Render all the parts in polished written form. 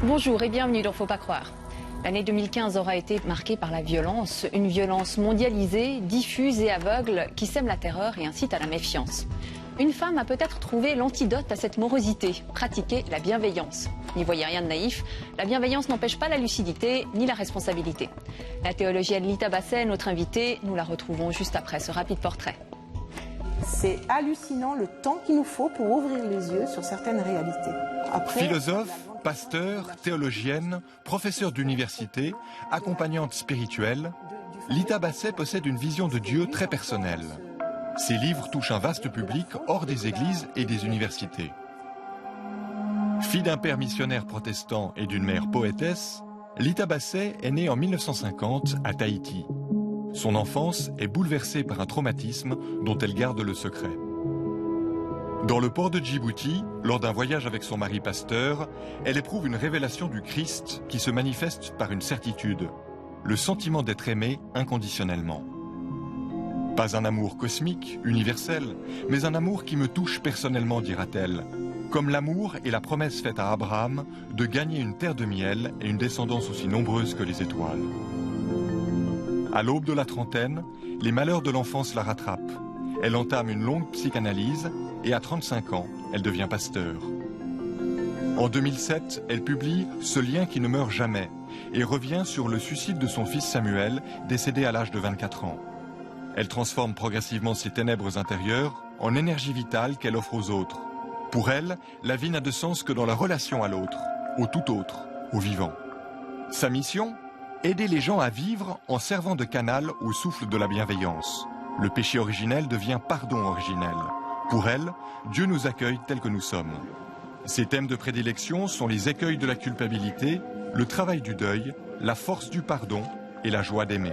Bonjour et bienvenue dans Faut pas croire. L'année 2015 aura été marquée par la violence, une violence mondialisée, diffuse et aveugle qui sème la terreur et incite à la méfiance. Une femme a peut-être trouvé l'antidote à cette morosité, pratiquer la bienveillance. N'y voyez rien de naïf, la bienveillance n'empêche pas la lucidité ni la responsabilité. La théologienne Lita Basset, notre invitée, nous la retrouvons juste après ce rapide portrait. C'est hallucinant le temps qu'il nous faut pour ouvrir les yeux sur certaines réalités. Après, philosophe, pasteur, théologienne, professeure d'université, accompagnante spirituelle, Lita Basset possède une vision de Dieu très personnelle. Ses livres touchent un vaste public hors des églises et des universités. Fille d'un père missionnaire protestant et d'une mère poétesse, Lita Basset est née en 1950 à Tahiti. Son enfance est bouleversée par un traumatisme dont elle garde le secret. Dans le port de Djibouti, lors d'un voyage avec son mari pasteur, elle éprouve une révélation du Christ qui se manifeste par une certitude, le sentiment d'être aimée inconditionnellement. Pas un amour cosmique, universel, mais un amour qui me touche personnellement, dira-t-elle, comme l'amour et la promesse faite à Abraham de gagner une terre de miel et une descendance aussi nombreuse que les étoiles. À l'aube de la trentaine, les malheurs de l'enfance la rattrapent. Elle entame une longue psychanalyse et à 35 ans, elle devient pasteur. En 2007, elle publie « Ce lien qui ne meurt jamais » et revient sur le suicide de son fils Samuel, décédé à l'âge de 24 ans. Elle transforme progressivement ses ténèbres intérieures en énergie vitale qu'elle offre aux autres. Pour elle, la vie n'a de sens que dans la relation à l'autre, au tout autre, au vivant. Sa mission ? Aider les gens à vivre en servant de canal au souffle de la bienveillance. Le péché originel devient pardon originel. Pour elle, Dieu nous accueille tels que nous sommes. Ses thèmes de prédilection sont les écueils de la culpabilité, le travail du deuil, la force du pardon et la joie d'aimer.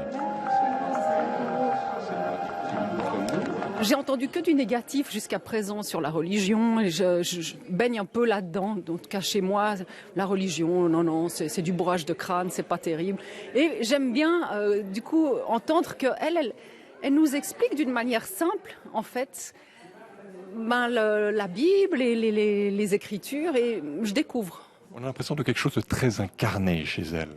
J'ai entendu que du négatif jusqu'à présent sur la religion. Je baigne un peu là-dedans. En tout cas, chez moi, la religion, non, c'est du bourrage de crâne, c'est pas terrible. Et j'aime bien, du coup, entendre qu'elle elle nous explique d'une manière simple, en fait, la Bible et les Écritures, et je découvre. On a l'impression de quelque chose de très incarné chez elle.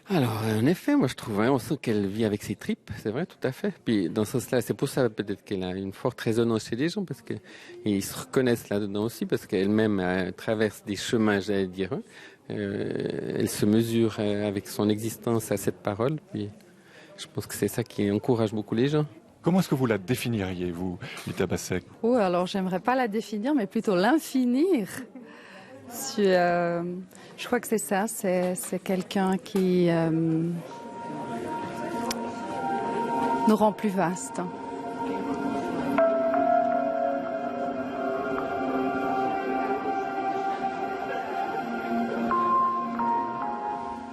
Alors, en effet, moi je trouve, on sent qu'elle vit avec ses tripes, c'est vrai, tout à fait. Puis dans ce sens-là, c'est pour ça peut-être qu'elle a une forte résonance chez les gens, parce qu'ils se reconnaissent là-dedans aussi, parce qu'elle-même traverse des chemins, j'allais dire. Elle se mesure avec son existence à cette parole, puis je pense que c'est ça qui encourage beaucoup les gens. Comment est-ce que vous la définiriez, vous, Lita Basset ? Oh, alors j'aimerais pas la définir, mais plutôt l'infinir. Je crois que c'est ça, c'est quelqu'un qui nous rend plus vastes.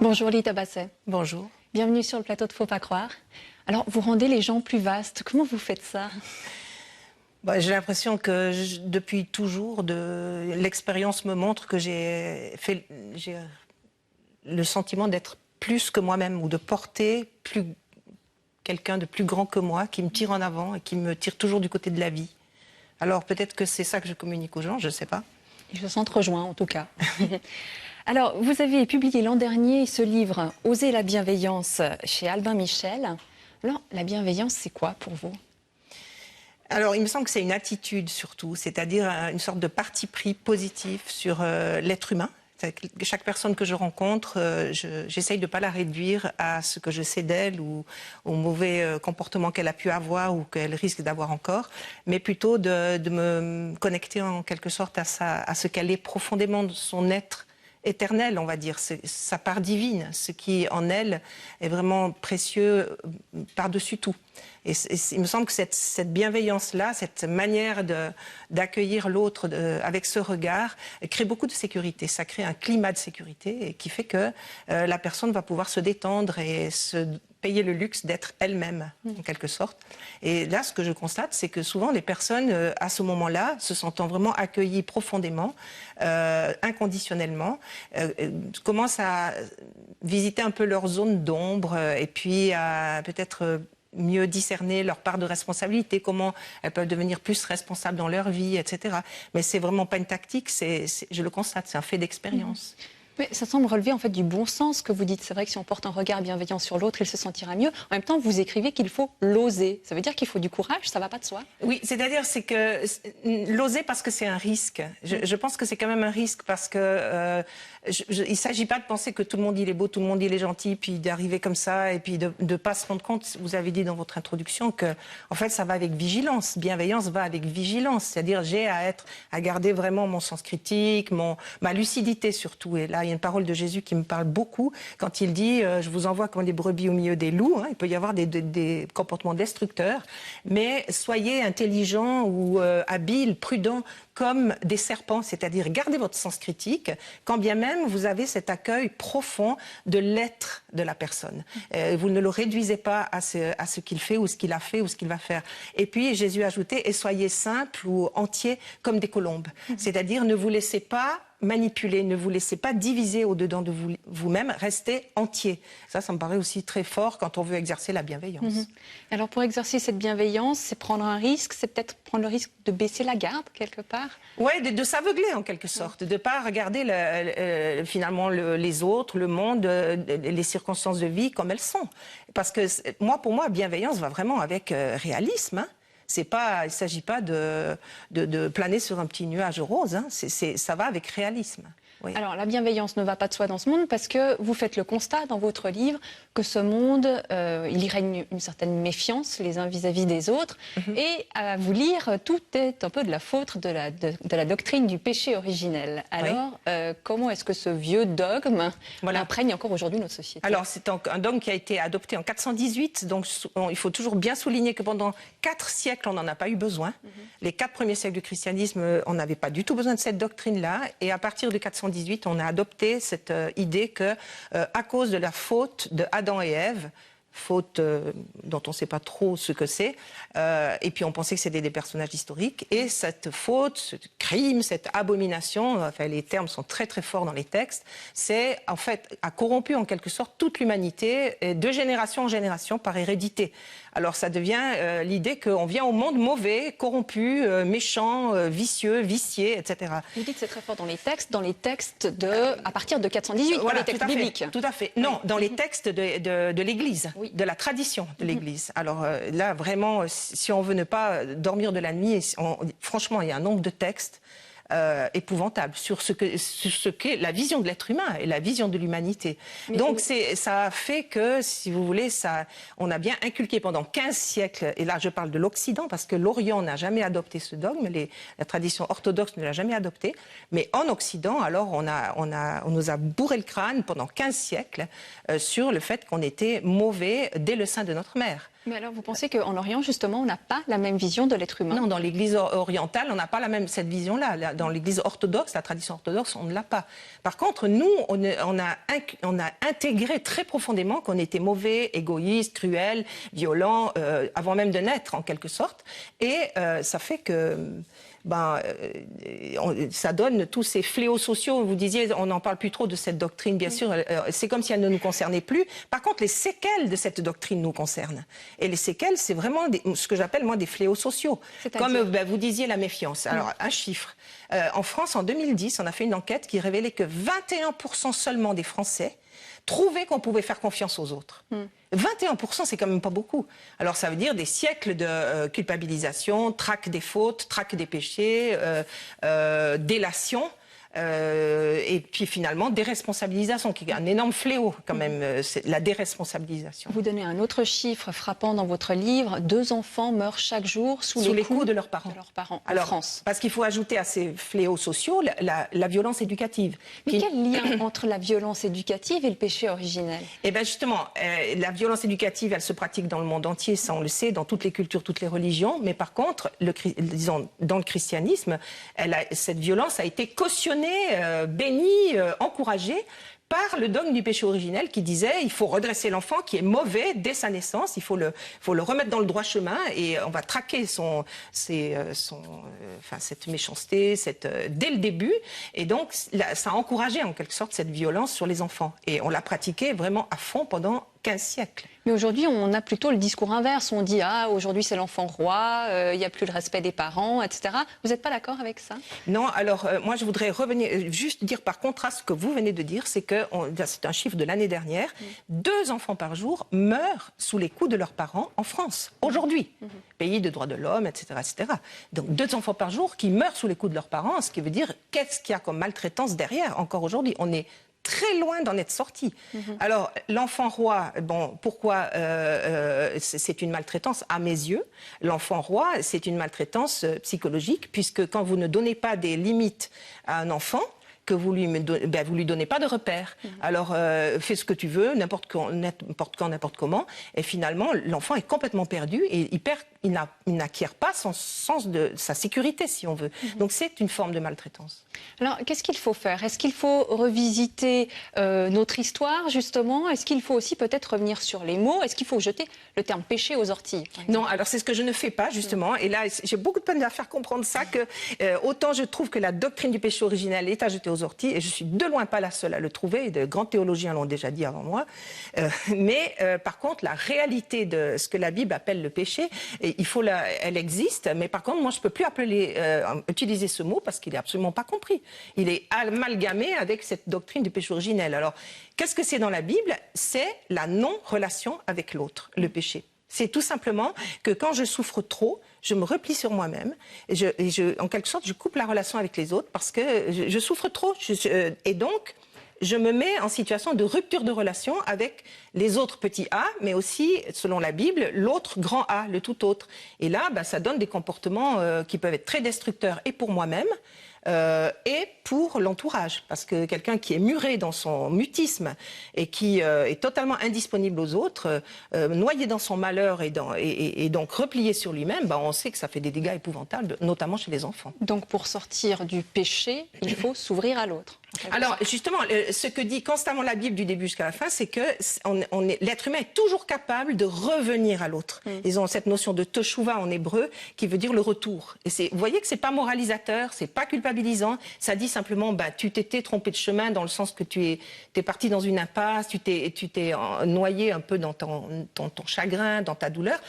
Bonjour Lita Basset. bonjour. Bienvenue sur le plateau de Faut pas croire. Alors, vous rendez les gens plus vastes. Comment vous faites ça ? J'ai l'impression que depuis toujours, l'expérience me montre que j'ai le sentiment d'être plus que moi-même ou de porter quelqu'un de plus grand que moi qui me tire en avant et qui me tire toujours du côté de la vie. Alors peut-être que c'est ça que je communique aux gens, je ne sais pas. Et je sens rejoint en tout cas. Alors, vous avez publié l'an dernier ce livre « Oser la bienveillance » chez Albin Michel. Alors, la bienveillance, c'est quoi pour vous ? Alors, il me semble que c'est une attitude surtout, c'est-à-dire une sorte de parti pris positif sur l'être humain. Chaque personne que je rencontre, j'essaye de ne pas la réduire à ce que je sais d'elle ou au mauvais comportement qu'elle a pu avoir ou qu'elle risque d'avoir encore, mais plutôt de me connecter en quelque sorte à ce qu'elle est profondément de son être éternel, on va dire, sa part divine, ce qui en elle est vraiment précieux par-dessus tout. Et il me semble que cette bienveillance-là, cette manière d'accueillir l'autre avec ce regard, crée beaucoup de sécurité. Ça crée un climat de sécurité et qui fait que la personne va pouvoir se détendre et se payer le luxe d'être elle-même, en quelque sorte. Et là, ce que je constate, c'est que souvent, les personnes, à ce moment-là, se sentant vraiment accueillies profondément, inconditionnellement, commencent à visiter un peu leur zone d'ombre et puis à peut-être mieux discerner leur part de responsabilité, comment elles peuvent devenir plus responsables dans leur vie, etc. Mais c'est vraiment pas une tactique, je le constate, c'est un fait d'expérience. Mais ça semble relever en fait du bon sens que vous dites. C'est vrai que si on porte un regard bienveillant sur l'autre, il se sentira mieux. En même temps, vous écrivez qu'il faut l'oser. Ça veut dire qu'il faut du courage, ça va pas de soi. Oui, c'est-à-dire c'est que l'oser parce que c'est un risque. Je pense que c'est quand même un risque parce que il ne s'agit pas de penser que tout le monde il est beau, tout le monde il est gentil, puis d'arriver comme ça et puis de ne pas se rendre compte. Vous avez dit dans votre introduction que en fait ça va avec vigilance. Bienveillance va avec vigilance. C'est-à-dire j'ai à garder vraiment mon sens critique, ma lucidité surtout. Et là, il y a une parole de Jésus qui me parle beaucoup quand il dit je vous envoie comme des brebis au milieu des loups. Il peut y avoir des comportements destructeurs, mais soyez intelligents ou habiles, prudents comme des serpents, c'est-à-dire gardez votre sens critique, quand bien même vous avez cet accueil profond de l'être de la personne. Vous ne le réduisez pas à ce qu'il fait ou ce qu'il a fait ou ce qu'il va faire. Et puis Jésus a ajouté, et soyez simples ou entiers comme des colombes. C'est-à-dire ne vous laissez pas manipuler, ne vous laissez pas diviser au-dedans de vous-même, restez entier. Ça me paraît aussi très fort quand on veut exercer la bienveillance. Alors pour exercer cette bienveillance, c'est prendre un risque, c'est peut-être prendre le risque de baisser la garde quelque part. Oui, de s'aveugler en quelque sorte, de ne pas regarder finalement les autres, le monde, les circonstances de vie comme elles sont. Parce que pour moi, bienveillance va vraiment avec réalisme. Hein. Il ne s'agit pas de planer sur un petit nuage rose, hein. Ça va avec réalisme. Oui. Alors la bienveillance ne va pas de soi dans ce monde parce que vous faites le constat dans votre livre que ce monde, il y règne une certaine méfiance les uns vis-à-vis des autres. Et à vous lire, tout est un peu de la faute de la doctrine du péché originel. Alors comment est-ce que ce vieux dogme imprègne encore aujourd'hui notre société? Alors c'est un dogme qui a été adopté en 418, donc il faut toujours bien souligner que pendant 4 siècles on n'en a pas eu besoin. Les 4 premiers siècles du christianisme, on n'avait pas du tout besoin de cette doctrine-là, et à partir de 418, on a adopté cette idée que, à cause de la faute de Adam et Ève, faute dont on ne sait pas trop ce que c'est, et puis on pensait que c'était des personnages historiques, et cette faute, ce crime, cette abomination, enfin les termes sont très très forts dans les textes, c'est en fait a corrompu en quelque sorte toute l'humanité, de génération en génération par hérédité. Alors ça devient l'idée qu'on vient au monde mauvais, corrompu, méchant, vicieux, vicié, etc. Vous dites que c'est très fort dans les textes à partir de 418, voilà, les textes bibliques. Tout à fait. Non, dans les textes de l'Église, de la tradition de l'Église. Alors là, vraiment, si on veut ne pas dormir de la nuit, franchement, il y a un nombre de textes épouvantable sur ce qu'est la vision de l'être humain et la vision de l'humanité. Donc ça a fait que, si vous voulez, on a bien inculqué pendant 15 siècles, et là je parle de l'Occident parce que l'Orient n'a jamais adopté ce dogme, la tradition orthodoxe ne l'a jamais adopté, mais en Occident, alors on nous a bourré le crâne pendant 15 siècles sur le fait qu'on était mauvais dès le sein de notre mère. Mais alors, vous pensez qu'en Orient, justement, on n'a pas la même vision de l'être humain? Non, dans l'Église orientale, on n'a pas cette vision-là. Dans l'Église orthodoxe, la tradition orthodoxe, on ne l'a pas. Par contre, nous, on a intégré très profondément qu'on était mauvais, égoïste, cruel, violent, avant même de naître, en quelque sorte. Et ça fait que... ça donne tous ces fléaux sociaux. Vous disiez, on n'en parle plus trop de cette doctrine, bien sûr, c'est comme si elle ne nous concernait plus. Par contre, les séquelles de cette doctrine nous concernent. Et les séquelles, c'est vraiment ce que j'appelle, moi, des fléaux sociaux. Comme vous disiez, la méfiance. Alors, un chiffre. En France, en 2010, on a fait une enquête qui révélait que 21% seulement des Français trouvaient qu'on pouvait faire confiance aux autres. 21%, c'est quand même pas beaucoup. Alors ça veut dire des siècles de culpabilisation, traque des fautes, traque des péchés, délation. Et puis finalement déresponsabilisation, qui est un énorme fléau quand même, c'est la déresponsabilisation. Vous donnez un autre chiffre frappant dans votre livre, 2 enfants meurent chaque jour sous les coups de leurs parents. En France. Parce qu'il faut ajouter à ces fléaux sociaux la violence éducative. Mais quel lien entre la violence éducative et le péché originel? Eh bien justement, la violence éducative, elle se pratique dans le monde entier, ça on le sait, dans toutes les cultures, toutes les religions, mais par contre, disons, dans le christianisme, cette violence a été cautionnée, béni, encouragé par le dogme du péché originel qui disait il faut redresser l'enfant qui est mauvais dès sa naissance, il faut le remettre dans le droit chemin et on va traquer cette méchanceté dès le début. Et donc ça a encouragé en quelque sorte cette violence sur les enfants. Et on l'a pratiqué vraiment à fond pendant 15 siècles. Mais aujourd'hui, on a plutôt le discours inverse. On dit, ah, aujourd'hui, c'est l'enfant roi, il n'y a plus le respect des parents, etc. Vous n'êtes pas d'accord avec ça? Non, alors moi, je voudrais revenir, juste dire par contraste ce que vous venez de dire, c'est que, c'est un chiffre de l'année dernière, 2 enfants par jour meurent sous les coups de leurs parents en France, aujourd'hui. Pays de droits de l'homme, etc., etc. Donc 2 enfants par jour qui meurent sous les coups de leurs parents, ce qui veut dire qu'est-ce qu'il y a comme maltraitance derrière, encore aujourd'hui. On est très loin d'en être sorti. Alors, l'enfant roi, bon, pourquoi c'est une maltraitance à mes yeux? L'enfant roi, c'est une maltraitance psychologique, puisque quand vous ne donnez pas des limites à un enfant, que vous lui donnez pas de repères. Alors, fais ce que tu veux, n'importe quand, n'importe comment. Et finalement, l'enfant est complètement perdu et il n'acquiert pas son sens de sa sécurité, si on veut. Donc, c'est une forme de maltraitance. Alors, qu'est-ce qu'il faut faire? Est-ce qu'il faut revisiter notre histoire, justement? Est-ce qu'il faut aussi peut-être revenir sur les mots? Est-ce qu'il faut jeter le terme péché aux orties? Non, alors c'est ce que je ne fais pas, justement. Et là, j'ai beaucoup de peine à faire comprendre ça, que autant je trouve que la doctrine du péché originel est à jeter aux orties, et je suis de loin pas la seule à le trouver, et de grands théologiens l'ont déjà dit avant moi. Mais par contre, la réalité de ce que la Bible appelle le péché, elle existe, mais par contre, moi, je ne peux plus utiliser ce mot parce qu'il n'est absolument pas compris. Il est amalgamé avec cette doctrine du péché originel. Alors, qu'est-ce que c'est dans la Bible? C'est la non-relation avec l'autre, le péché. C'est tout simplement que quand je souffre trop, je me replie sur moi-même. En quelque sorte, je coupe la relation avec les autres parce que je souffre trop. Et donc, je me mets en situation de rupture de relation avec les autres petits a, mais aussi, selon la Bible, l'autre grand A, le tout autre. Et là, ça donne des comportements qui peuvent être très destructeurs et pour moi-même, et pour l'entourage. Parce que quelqu'un qui est muré dans son mutisme et qui est totalement indisponible aux autres, noyé dans son malheur et donc replié sur lui-même, on sait que ça fait des dégâts épouvantables, notamment chez les enfants. Donc pour sortir du péché, il faut s'ouvrir à l'autre. Alors justement, ce que dit constamment la Bible du début jusqu'à la fin, c'est que l'être humain est toujours capable de revenir à l'autre. Ils ont cette notion de teshuva en hébreu qui veut dire le retour. Et vous voyez que c'est pas moralisateur, c'est pas culpabilisant, ça dit simplement tu t'étais trompé de chemin dans le sens que tu es parti dans une impasse, tu t'es noyé un peu dans ton chagrin, dans ta douleur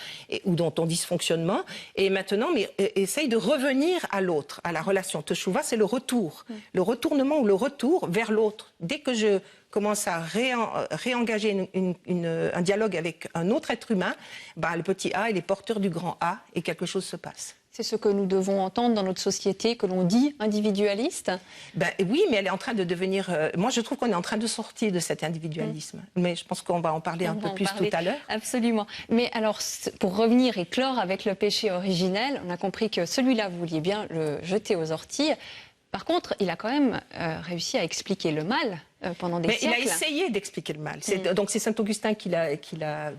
ou dans ton dysfonctionnement. Et maintenant, essaye de revenir à l'autre, à la relation. Teshuva, c'est le retour, le retournement ou le retour vers l'autre. Dès que je commence à réengager un dialogue avec un autre être humain, le petit A, il est porteur du grand A et quelque chose se passe. C'est ce que nous devons entendre dans notre société que l'on dit individualiste. Oui, mais elle est en train de devenir... moi, je trouve qu'on est en train de sortir de cet individualisme. Mais je pense qu'on va en parler un peu plus tout à l'heure. Absolument. Mais alors, pour revenir et clore avec le péché originel, on a compris que celui-là, vous vouliez bien le jeter aux orties. Par contre, il a quand même réussi à expliquer le mal pendant des siècles. Il a essayé d'expliquer le mal. Donc c'est Saint-Augustin qui l'a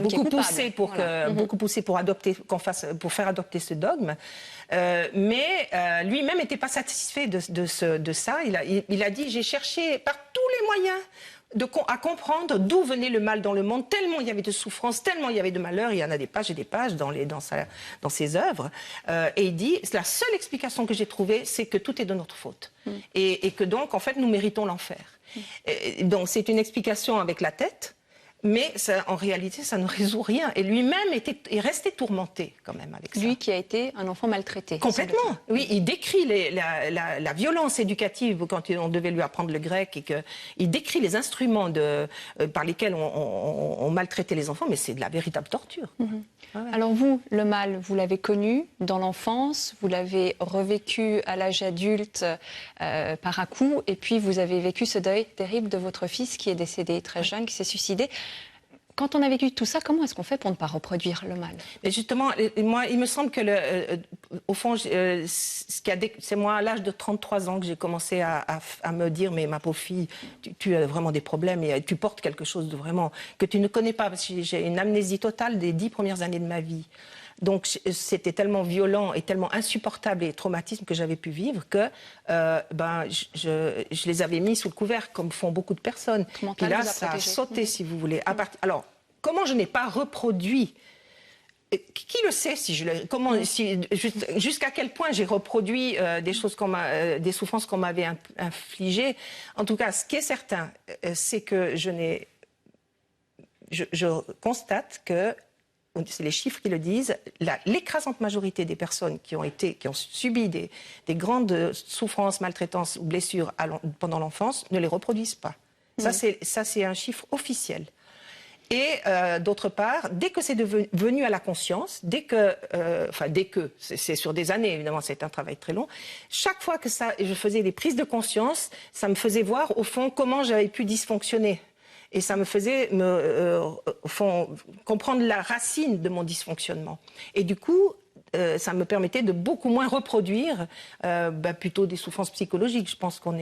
beaucoup poussé pour faire adopter ce dogme. Mais lui-même n'était pas satisfait de ça. Il a dit, j'ai cherché par tous les moyens à comprendre d'où venait le mal dans le monde, tellement il y avait de souffrance, tellement il y avait de malheur. Il y en a des pages et des pages dans ses œuvres. Et il dit, la seule explication que j'ai trouvée, c'est que tout est de notre faute. Et que donc, en fait, nous méritons l'enfer. Donc, c'est une explication avec la tête. Mais en réalité, ça ne résout rien. Et lui-même est resté tourmenté quand même avec ça. Lui qui a été un enfant maltraité. Complètement. Oui, il décrit la violence éducative quand on devait lui apprendre le grec et il décrit les instruments par lesquels on maltraitait les enfants, mais c'est de la véritable torture. Ouais. Alors vous, le mal, vous l'avez connu dans l'enfance, vous l'avez revécu à l'âge adulte par à-coups, et puis vous avez vécu ce deuil terrible de votre fils qui est décédé très jeune, qui s'est suicidé. Quand on a vécu tout ça, comment est-ce qu'on fait pour ne pas reproduire le mal? Et justement, moi, il me semble que, au fond, c'est moi, à l'âge de 33 ans, que j'ai commencé à me dire, mais ma pauvre fille, tu as vraiment des problèmes et tu portes quelque chose de vraiment que tu ne connais pas. Parce que j'ai une amnésie totale des 10 premières années de ma vie. Donc, c'était tellement violent et tellement insupportable et traumatisme que j'avais pu vivre que je les avais mis sous le couvert, comme font beaucoup de personnes. Puis là, ça a sauté, si vous voulez. Alors, comment je n'ai pas reproduit? Qui le sait jusqu'à quel point j'ai reproduit des souffrances qu'on m'avait infligées. En tout cas, ce qui est certain, c'est que je n'ai je constate que, c'est les chiffres qui le disent, l'écrasante majorité des personnes qui ont subi des grandes souffrances, maltraitances ou blessures pendant l'enfance ne les reproduisent pas. Ça, c'est un chiffre officiel. Et d'autre part, dès que c'est venu à la conscience, c'est sur des années, évidemment, c'est un travail très long, chaque fois que je faisais des prises de conscience, ça me faisait voir, au fond, comment j'avais pu dysfonctionner. Et ça me faisait, au fond, comprendre la racine de mon dysfonctionnement. Et du coup, ça me permettait de beaucoup moins reproduire plutôt des souffrances psychologiques. Je pense quand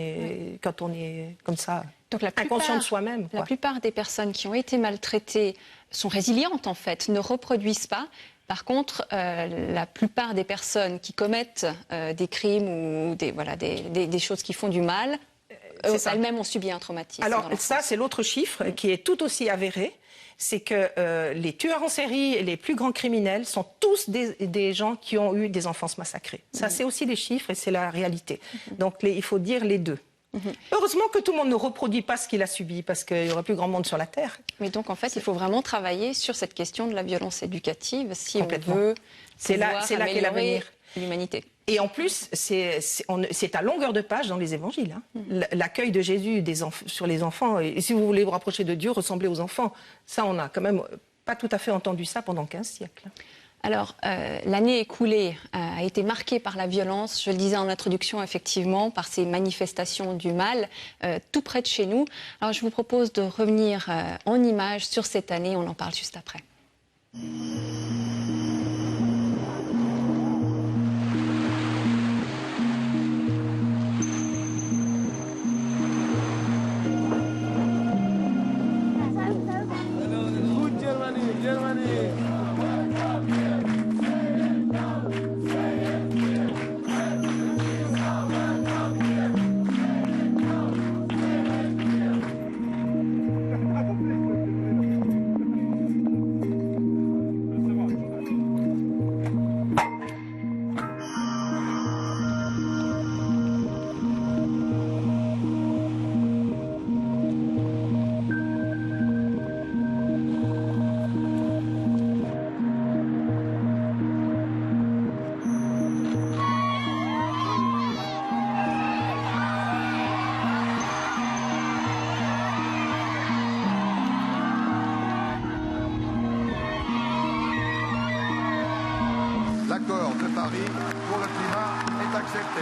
on est comme ça, donc inconscient de soi-même. La plupart des personnes qui ont été maltraitées sont résilientes, en fait, ne reproduisent pas. Par contre, la plupart des personnes qui commettent des crimes ou des choses qui font du mal, elles-mêmes ont subi un traumatisme. Alors ça, c'est l'autre chiffre qui est tout aussi avéré. C'est que les tueurs en série et les plus grands criminels sont tous des gens qui ont eu des enfances massacrées. Ça, c'est aussi des chiffres et c'est la réalité. Donc, il faut dire les deux. Heureusement que tout le monde ne reproduit pas ce qu'il a subi, parce qu'il n'y aura plus grand monde sur la Terre. Mais donc, en fait, il faut vraiment travailler sur cette question de la violence éducative si on veut c'est là qu'est l'avenir. L'humanité. Et en plus, c'est à longueur de page dans les évangiles. L'accueil de Jésus sur les enfants. Et si vous voulez vous rapprocher de Dieu, ressemblez aux enfants. Ça, on n'a quand même pas tout à fait entendu ça pendant 15 siècles. Alors, l'année écoulée a été marquée par la violence, je le disais en introduction, effectivement, par ces manifestations du mal, tout près de chez nous. Alors, je vous propose de revenir en images sur cette année, on en parle juste après. L'accord de Paris pour le climat est accepté.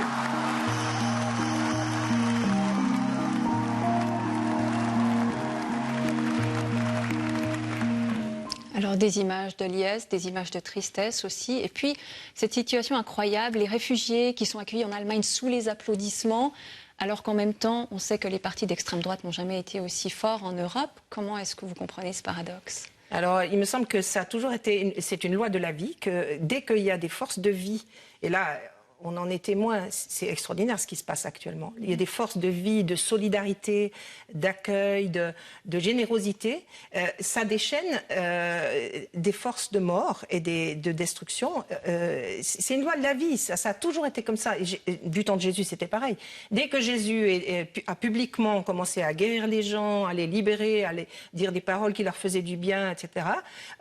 Alors des images de liesse, des images de tristesse aussi, et puis cette situation incroyable, les réfugiés qui sont accueillis en Allemagne sous les applaudissements, alors qu'en même temps, on sait que les partis d'extrême droite n'ont jamais été aussi forts en Europe. Comment est-ce que vous comprenez ce paradoxe ? Alors, il me semble que ça a toujours été, c'est une loi de la vie, que dès qu'il y a des forces de vie, et là, on en est témoin, c'est extraordinaire ce qui se passe actuellement. Il y a des forces de vie, de solidarité, d'accueil, de générosité. Ça déchaîne des forces de mort et de destruction. C'est une loi de la vie, ça a toujours été comme ça. Du temps de Jésus, c'était pareil. Dès que Jésus a publiquement commencé à guérir les gens, à les libérer, à les dire des paroles qui leur faisaient du bien, etc.,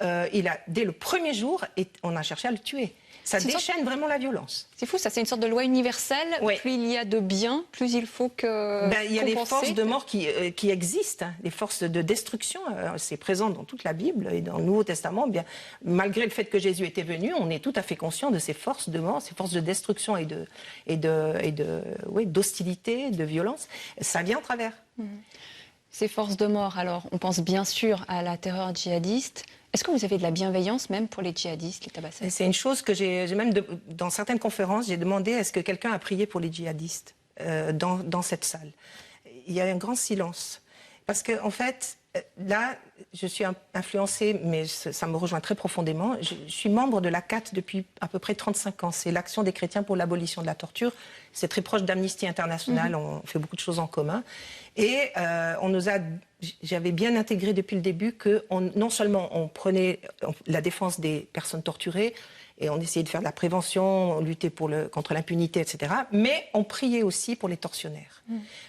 dès le premier jour, on a cherché à le tuer. Ça déchaîne vraiment la violence. C'est fou, ça, c'est une sorte de loi universelle. Oui. Plus il y a de bien, plus il faut que... il y a des forces de mort qui existent, des forces de destruction. C'est présent dans toute la Bible et dans le Nouveau Testament. Bien, malgré le fait que Jésus était venu, on est tout à fait conscient de ces forces de mort, ces forces de destruction et d'hostilité, de violence. Ça vient en travers. Ces forces de mort, alors, on pense bien sûr à la terreur djihadiste. Est-ce que vous avez de la bienveillance même pour les djihadistes, les tabassades ? C'est une chose que j'ai même, dans certaines conférences, j'ai demandé est-ce que quelqu'un a prié pour les djihadistes dans cette salle. Il y a un grand silence. Parce qu'en fait, là, je suis influencée, mais ça me rejoint très profondément. Je suis membre de l'ACAT depuis à peu près 35 ans. C'est l'Action des chrétiens pour l'abolition de la torture. C'est très proche d'Amnesty International. On fait beaucoup de choses en commun. Et j'avais bien intégré depuis le début que non seulement on prenait la défense des personnes torturées, et on essayait de faire de la prévention, on luttait contre l'impunité, etc. Mais on priait aussi pour les tortionnaires.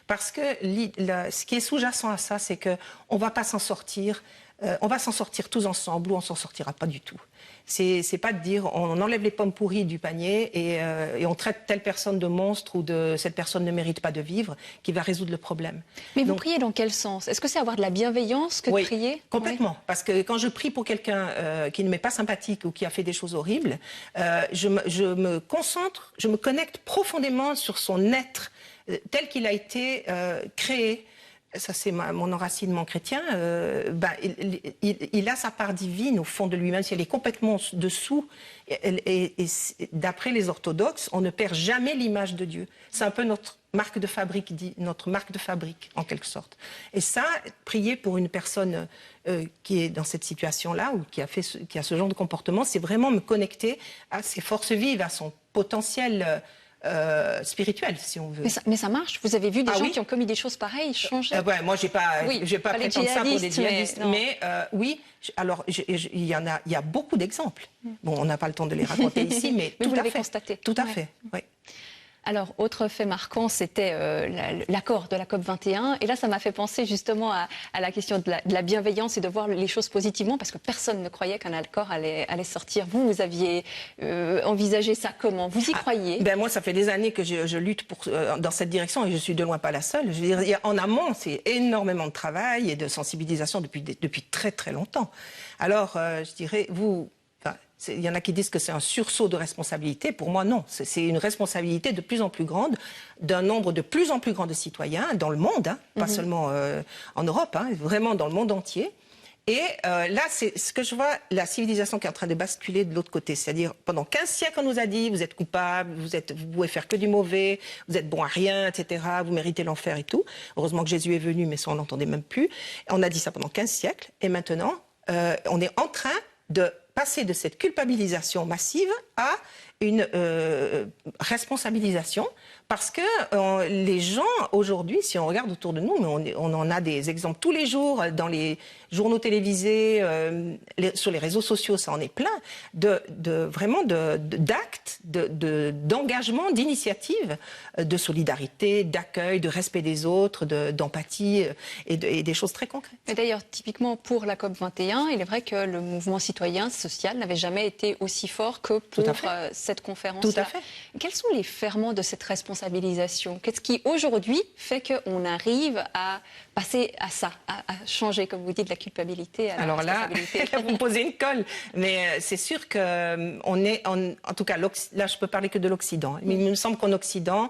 Parce que ce qui est sous-jacent à ça, c'est qu'on ne va pas s'en sortir on va s'en sortir tous ensemble ou on s'en sortira pas du tout. C'est pas de dire on enlève les pommes pourries du panier et on traite telle personne de monstre ou de cette personne ne mérite pas de vivre qui va résoudre le problème. Mais vous priez dans quel sens? Est-ce que c'est avoir de la bienveillance que de prier? Complètement. Oui. Parce que quand je prie pour quelqu'un qui ne m'est pas sympathique ou qui a fait des choses horribles, je me concentre, je me connecte profondément sur son être tel qu'il a été créé. Ça c'est mon enracinement chrétien, il a sa part divine au fond de lui-même, si elle est complètement dessous, et d'après les orthodoxes, on ne perd jamais l'image de Dieu. C'est un peu notre marque de fabrique, en quelque sorte. Et ça, prier pour une personne qui est dans cette situation-là, ou qui a ce genre de comportement, c'est vraiment me connecter à ses forces vives, à son potentiel spirituel, si on veut. Mais ça marche. Vous avez vu des gens qui ont commis des choses pareilles changer? Moi, j'ai pas prétendu ça pour des djihadistes, mais oui. Alors, il y a beaucoup d'exemples. Bon, on n'a pas le temps de les raconter ici, mais tout vous l'avez constaté. Tout à fait. Oui. Alors, autre fait marquant, c'était l'accord de la COP21. Et là, ça m'a fait penser justement à la question de la bienveillance et de voir les choses positivement, parce que personne ne croyait qu'un accord allait sortir. Vous aviez envisagé ça comment? Vous y croyez? Moi, ça fait des années que je lutte dans cette direction et je suis de loin pas la seule. Je veux dire, en amont, c'est énormément de travail et de sensibilisation depuis très très longtemps. Alors, je dirais, il y en a qui disent que c'est un sursaut de responsabilité. Pour moi, non. C'est une responsabilité de plus en plus grande d'un nombre de plus en plus grand de citoyens dans le monde, pas seulement en Europe, vraiment dans le monde entier. Et là, c'est ce que je vois, la civilisation qui est en train de basculer de l'autre côté. C'est-à-dire, pendant 15 siècles, on nous a dit, vous êtes coupable, vous pouvez faire que du mauvais, vous êtes bon à rien, etc., vous méritez l'enfer et tout. Heureusement que Jésus est venu, mais ça, on n'entendait même plus. On a dit ça pendant 15 siècles. Et maintenant, on est en train de passer de cette culpabilisation massive à une responsabilisation, parce que les gens aujourd'hui, si on regarde autour de nous, mais on en a des exemples tous les jours dans les journaux télévisés, sur les réseaux sociaux, ça en est plein, vraiment d'actes, d'engagement, d'initiatives, de solidarité, d'accueil, de respect des autres, d'empathie et des choses très concrètes. Et d'ailleurs, typiquement pour la COP21, il est vrai que le mouvement citoyen social n'avait jamais été aussi fort que pour cette conférence-là. Tout à fait. Quels sont les ferments de cette responsabilisation? Qu'est-ce qui, aujourd'hui, fait qu'on arrive à passer à ça, à changer, comme vous dites, de la culpabilité à la responsabilité? Alors là, vous me posez une colle. Mais c'est sûr qu'on est, en tout cas, là, je peux parler que de l'Occident. Mais il me semble qu'en Occident,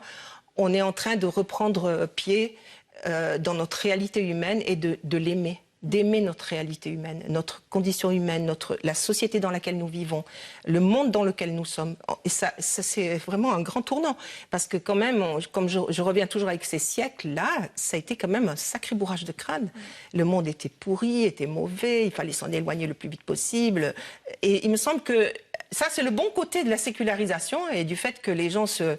on est en train de reprendre pied dans notre réalité humaine et de l'aimer. D'aimer notre réalité humaine, notre condition humaine, la société dans laquelle nous vivons, le monde dans lequel nous sommes. Et ça c'est vraiment un grand tournant. Parce que quand même, comme je reviens toujours avec ces siècles-là, ça a été quand même un sacré bourrage de crâne. Le monde était pourri, était mauvais, il fallait s'en éloigner le plus vite possible. Et il me semble que ça, c'est le bon côté de la sécularisation et du fait que les gens se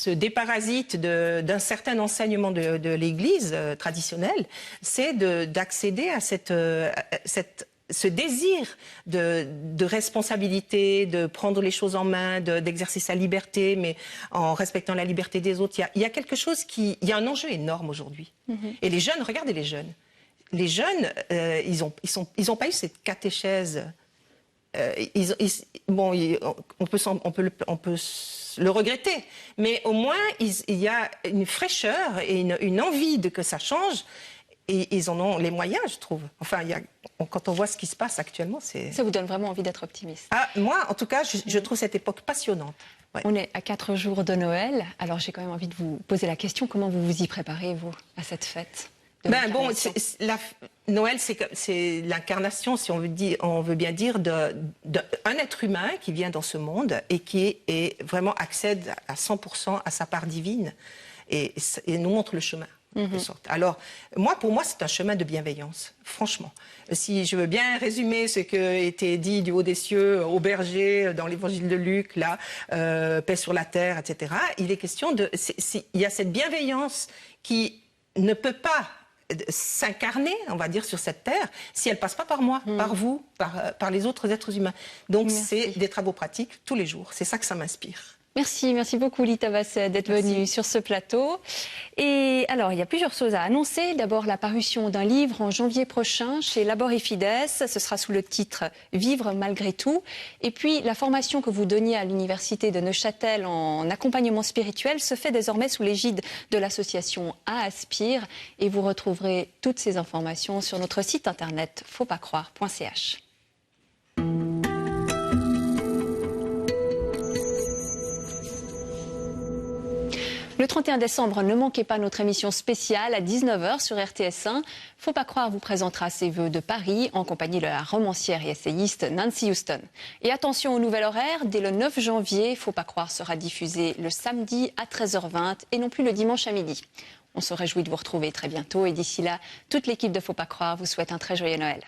déparasitent d'un certain enseignement de l'Église traditionnelle, c'est d'accéder à ce désir de responsabilité, de prendre les choses en main, d'exercer sa liberté, mais en respectant la liberté des autres. Il y a quelque chose il y a un enjeu énorme aujourd'hui. Et les jeunes, regardez les jeunes. Les jeunes, ils ont pas eu cette catéchèse. On peut le regretter, mais au moins il y a une fraîcheur et une envie que ça change, et ils en ont les moyens, je trouve. Enfin, quand on voit ce qui se passe actuellement, ça vous donne vraiment envie d'être optimiste? Moi, en tout cas, je trouve cette époque passionnante. Ouais. On est à 4 jours de Noël, alors j'ai quand même envie de vous poser la question, comment vous vous y préparez, vous, à cette fête? Noël, c'est l'incarnation, si on veut bien dire, d'un être humain qui vient dans ce monde et qui vraiment accède à 100% à sa part divine et nous montre le chemin. En quelque sorte. Alors, pour moi, c'est un chemin de bienveillance, franchement. Si je veux bien résumer ce qui a été dit du haut des cieux au berger dans l'évangile de Luc, là, paix sur la terre, etc., il est question il y a cette bienveillance qui ne peut pas s'incarner, on va dire, sur cette terre, si elle passe pas par moi, par vous, par les autres êtres humains. Donc, c'est des travaux pratiques tous les jours. C'est ça que ça m'inspire. Merci beaucoup Lita Basset d'être venue sur ce plateau. Et alors, il y a plusieurs choses à annoncer. D'abord, la parution d'un livre en janvier prochain chez Labor et Fides. Ce sera sous le titre « Vivre malgré tout ». Et puis, la formation que vous donniez à l'université de Neuchâtel en accompagnement spirituel se fait désormais sous l'égide de l'association Aspire. Et vous retrouverez toutes ces informations sur notre site internet fautpascroire.ch. Le 31 décembre, ne manquez pas notre émission spéciale à 19h sur RTS1. Faut pas croire vous présentera ses vœux de Paris en compagnie de la romancière et essayiste Nancy Houston. Et attention au nouvel horaire, dès le 9 janvier, Faut pas croire sera diffusé le samedi à 13h20 et non plus le dimanche à midi. On se réjouit de vous retrouver très bientôt et d'ici là, toute l'équipe de Faut pas croire vous souhaite un très joyeux Noël.